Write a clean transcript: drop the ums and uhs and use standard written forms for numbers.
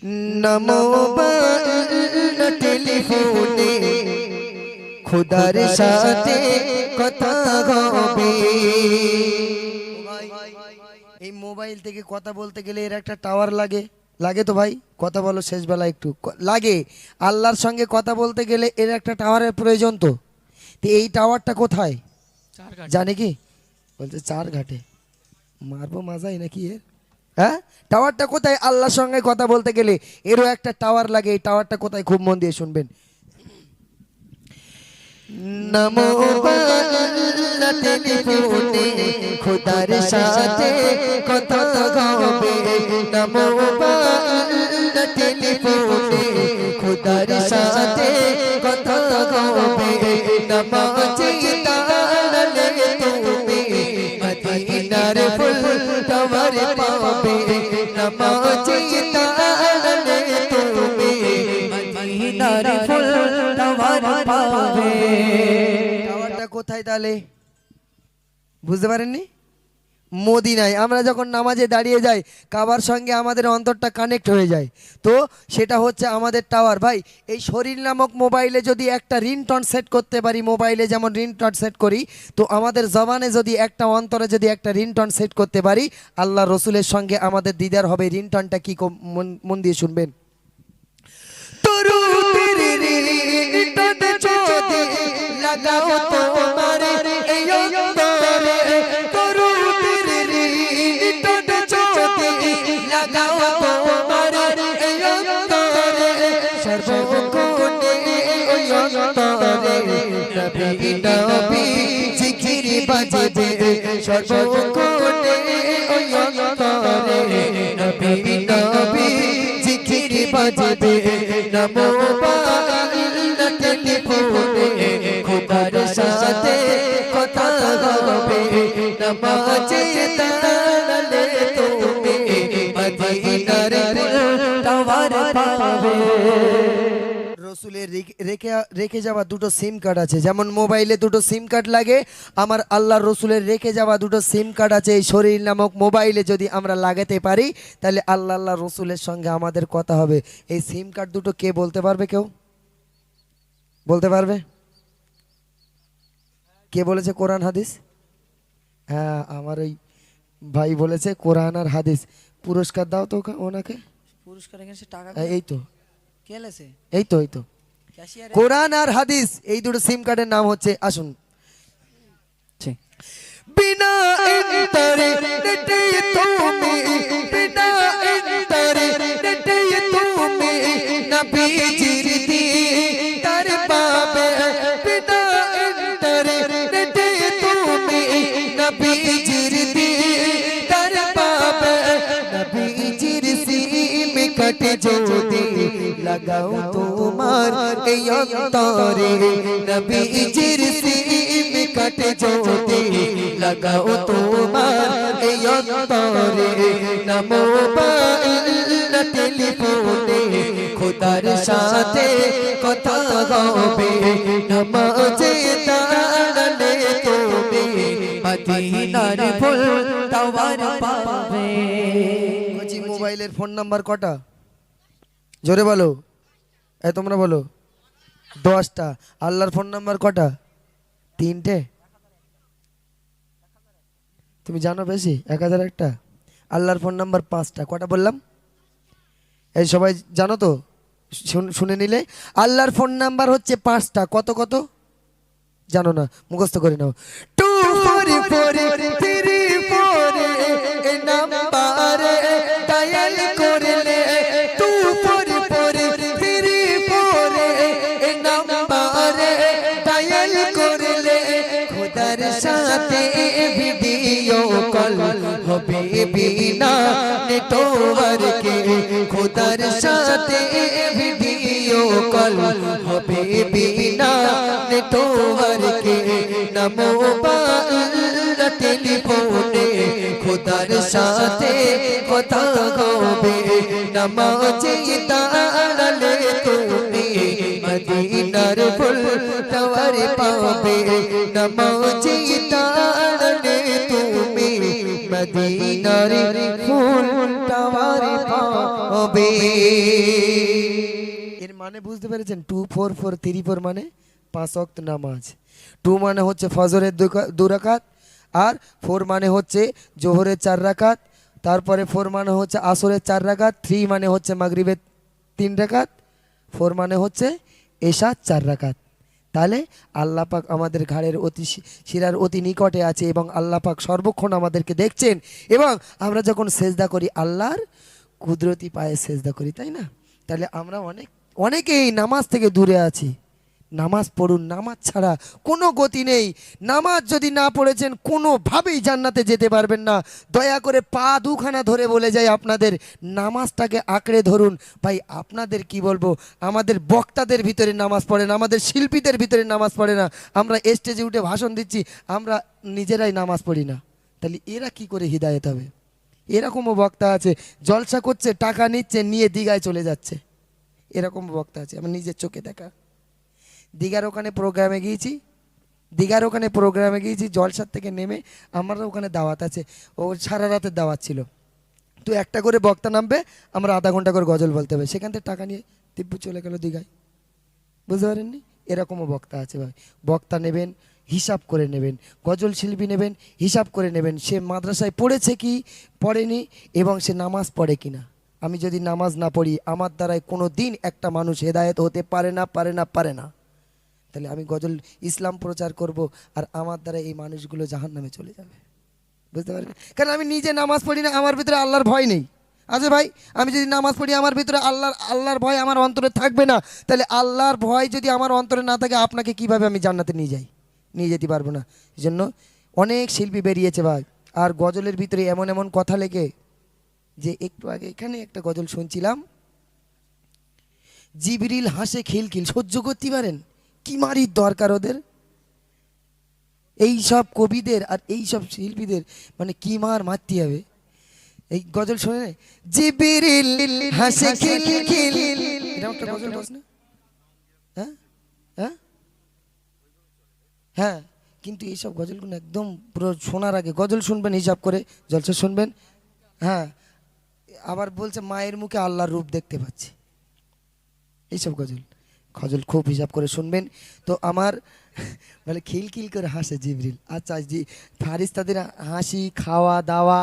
নমো টেলিফোনে খুদার সাথে কথা হবে। এই মোবাইল থেকে কথা বলতে গেলে এর একটা টাওয়ার লাগে, লাগে তো ভাই? কথা বলো শেষ বেলা একটু লাগে। আল্লাহর সঙ্গে কথা বলতে গেলে এর একটা টাওয়ারের প্রয়োজন। তো এই টাওয়ারটা কোথায় জানে কি? বলছে চার ঘাটে। মারবো মাজাই নাকি এর? হ্যাঁ, টাওয়ারটা কোথায়? আল্লাহর সঙ্গে কথা বলতে গেলে এরও একটা টাওয়ার লাগে। এই টাওয়ারটা কোথায়? খুব মন দিয়ে শুনবেন। নমো টেলিফোনে খুদার সাথে কথা হবে। নমো টেলিফোনে খুদার সাথে কথা হবে। নামাজে দাঁড়ালে তুমি মদিনার ফুল তোমার পাবে। নামাজে দাঁড়ালে তুমি মদিনার ফুল তোমার পাবে। টাওয়ারটা কোথায় তাহলে? বুঝতে পারেননি? মদিনায়। আমরা যখন নামাজে দাঁড়িয়ে যাই কাবার সঙ্গে আমাদের অন্তরটা কানেক্ট হয়ে যায়, তো সেটা হচ্ছে আমাদের টাওয়ার। ভাই, এই শরীর নামক মোবাইলে যদি একটা রিংটোন সেট করতে পারি, মোবাইলে যেমন রিংটোন সেট করি, তো আমাদের জবানে যদি একটা, অন্তরে যদি একটা রিংটোন সেট করতে পারি, আল্লাহ রসুলের সঙ্গে আমাদের দিদার হবে। রিংটোনটা কি? মন দিয়ে শুনবেন। লাগাও তোমারে এই অন্তরে, তরু তেরি রিংটোন যদি লাগাও তোমারে এই অন্তরে, সর্বক্ষণে ওই অন্তরে নবী নবী জিকির বাজবে। সর্বক্ষণে ওই অন্তরে নবী নবী জিকির বাজবে। নমো টেলিফোনে খুদার সাথে কথা হবে। নামাজে দাঁড়ালে তুমি মদিনার টাওয়ার পাবে। রসুলের রেখে যাওয়া দুটো সিম কার্ড আছে। যেমন মোবাইলে দুটো সিম কার্ড লাগে, আমার আল্লাহর রসুলের রেখে যাওয়া দুটো সিম কার্ড আছে। এই শরীর নামক মোবাইলে যদি আমরা লাগাতে পারি, তাহলে আল্লাহ রসুলের সঙ্গে আমাদের কথা হবে। এই সিম কার্ড দুটো কে বলতে পারবে? কেউ বলতে পারবে? কে বলেছে কোরআন হাদিস? হ্যাঁ, আমার ওই ভাই বলেছে কোরআন আর হাদিস। পুরস্কার দাও তো ওনাকে। পুরস্কার এখানে টাকা এই তো কেলেছে, এই তো এই তো কোরআন আর হাদিস, এই দুটো সিম কার্ডের নাম হচ্ছে, আসুন, বিনা ইন্টারনেটে তুমি, বিনা ইন্টারনেটে তুমি নবীজির দিদার পাবে। বিনা ইন্টারনেটে তুমি নবীজির দিদার পাবে। নবীজির সিম কাটে যদি লাগাও তোমার এই অন্তরে, নবীজির সিম কাটে যদি লাগাও তোমার এই অন্তরে। নমো টেলিফোনে খুদার সাথে কথা হবে। নামাজে দাঁড়ালে তুমি মদিনার ফুল টাওয়ার পাবে। মোবাইলের ফোন নাম্বার কটা? জোরে বলো, তোমরা বলো। 10টা। আল্লাহর ফোন নাম্বার কটা? 3টে। তুমি জানো বেশি? 1001টা। আল্লাহর ফোন নাম্বার 5টা। কটা বললাম? এই সবাই জানো তো? শুনে নিলে। আল্লাহর ফোন নাম্বার হচ্ছে 5টা। কত কত জানো না? মুখস্থ করে নাও। 24434 এই নাম্বারে ডায়াল করলে, 24434 এই নাম্বারে ডায়াল করলে খুদার সাথে ভিডিও কল হবে বিনা নেটওয়ার্কে। খুদার সাথে ভিডিও কল হবে বিনা নেটওয়ার্কে। নমো টেলিফোনে খুদার সাথে কথা হবে। নামাজে দাঁড়ালে তুমি মদিনার ফুল টাওয়ার পাবে। নামাজে দাঁড়ালে তুমি মদিনার ফুল টাওয়ার পাবে। এর মানে বুঝতে পেরেছেন? 2-4-4-3-4 মানে 5 ওয়াক্ত নামাজ। 2 মানে হচ্ছে ফজরের 2 রাকাত, আর 4 মানে হচ্ছে জোহরের 4 রাকাত, তারপরে 4 মানে হচ্ছে আসরের 4 রাকাত, 3 মানে হচ্ছে মাগরিবের 3 রাকাত, 4 মানে হচ্ছে এশার 4 রাকাত। তাহলে আল্লাহ পাক আমাদের ঘাড়ের অতি শিরার অতি নিকটে আছে এবং আল্লাহ পাক সর্বক্ষণ আমাদেরকে দেখছেন। এবং আমরা যখন সেজদা করি আল্লাহর কুদরতি পায়ে সেজদা করি, তাই না? তাহলে আমরা অনেকেই নামাজ থেকে দূরে আছি। নামাজ পড়ুন, নামাজ ছাড়া কোনো গতি নেই। নামাজ যদি না পড়েছেন কোনোভাবেই জান্নাতে যেতে পারবেন না। দয়া করে পা দুখানা ধরে বলে যাই আপনাদের, নামাজটাকে আঁকড়ে ধরুন। ভাই আপনাদের কি বলবো, আমাদের বক্তাদের ভিতরে নামাজ পড়ে না, আমাদের শিল্পীদের ভিতরে নামাজ পড়ে না। আমরা স্টেজে উঠে ভাষণ দিচ্ছি, আমরা নিজেরাই নামাজ পড়ি না। তাহলে এরা কি করে হিদায়ত হবে? এরকমও বক্তা আছে, জলসা করছে, টাকা নিচ্ছে, নিয়ে দীঘায় চলে যাচ্ছে। এরকম বক্তা আছে, আমার নিজের চোখে দেখা। দীঘার ওখানে প্রোগ্রামে গিয়েছি, জলসার থেকে নেমে আমার ওখানে দাওয়াত আছে, ও সারা রাতের দাওয়াত ছিল। তো একটা করে বক্তা নামবে, আমরা আধা ঘন্টা করে গজল বলতে হবে, সেখান থেকে টাকা নিয়ে তিব্বু চলে গেল দীঘায়। বুঝতে পারেননি? এরকমও বক্তা আছে ভাই। বক্তা নেবেন, হিসাব করে নেবেন। গজল শিল্পী নেবেন, হিসাব করে নেবেন। সে মাদ্রাসায় পড়েছে কি পড়েনি, এবং সে নামাজ পড়ে কিনা। আমি যদি নামাজ না পড়ি, আমার দ্বারাই কোনো দিন একটা মানুষ হেদায়েত হতে পারে না। তাহলে আমি গজল ইসলাম প্রচার করব, আর আমার দ্বারা এই মানুষগুলো জাহান্নামে চলে যাবে। বুঝতে পারেন? কারণ আমি নিজে নামাজ পড়ি না, আমার ভিতরে আল্লাহর ভয় নেই। আচ্ছা ভাই, আমি যদি নামাজ পড়ি, আমার ভিতরে আল্লাহর ভয় আমার অন্তরে থাকবে না। তাহলে আল্লাহর ভয় যদি আমার অন্তরে না থাকে, আপনাকে কিভাবে আমি জান্নাতে নিয়ে যেতে পারবো না। এই জন্য অনেক শিল্পী বেরিয়েছে ভাই, আর গজলের ভিতরে এমন এমন কথা লেগে, যে একটু আগে এখানে একটা গজল শুনছিলাম, জিবরিল হাসে খিলখিল, সহ্য করতে পারেন? কি মারির দরকার ওদের, এই সব কবিদের আর এই সব শিল্পীদের, মানে কি মারতে হবে? এই গজল শুনে, জিবরিল হাসে খিলখিল, এটা একটা গজল বস না? হ্যাঁ হ্যাঁ হ্যাঁ, কিন্তু এইসব গজলগুলো একদম পুরো শোনার আগে গজল শুনবেন হিসাব করে, জলসা শুনবেন। হ্যাঁ, আবার বলছে মায়ের মুখে আল্লাহর রূপ দেখতে পাচ্ছি। এইসব গজল খুব হিসাব করে শুনবেন। তো আমার বলে খিলখিল করে হাসে জিবরিল। আচ্ছা জি, ফারিস্তাদের হাসি, খাওয়া দাওয়া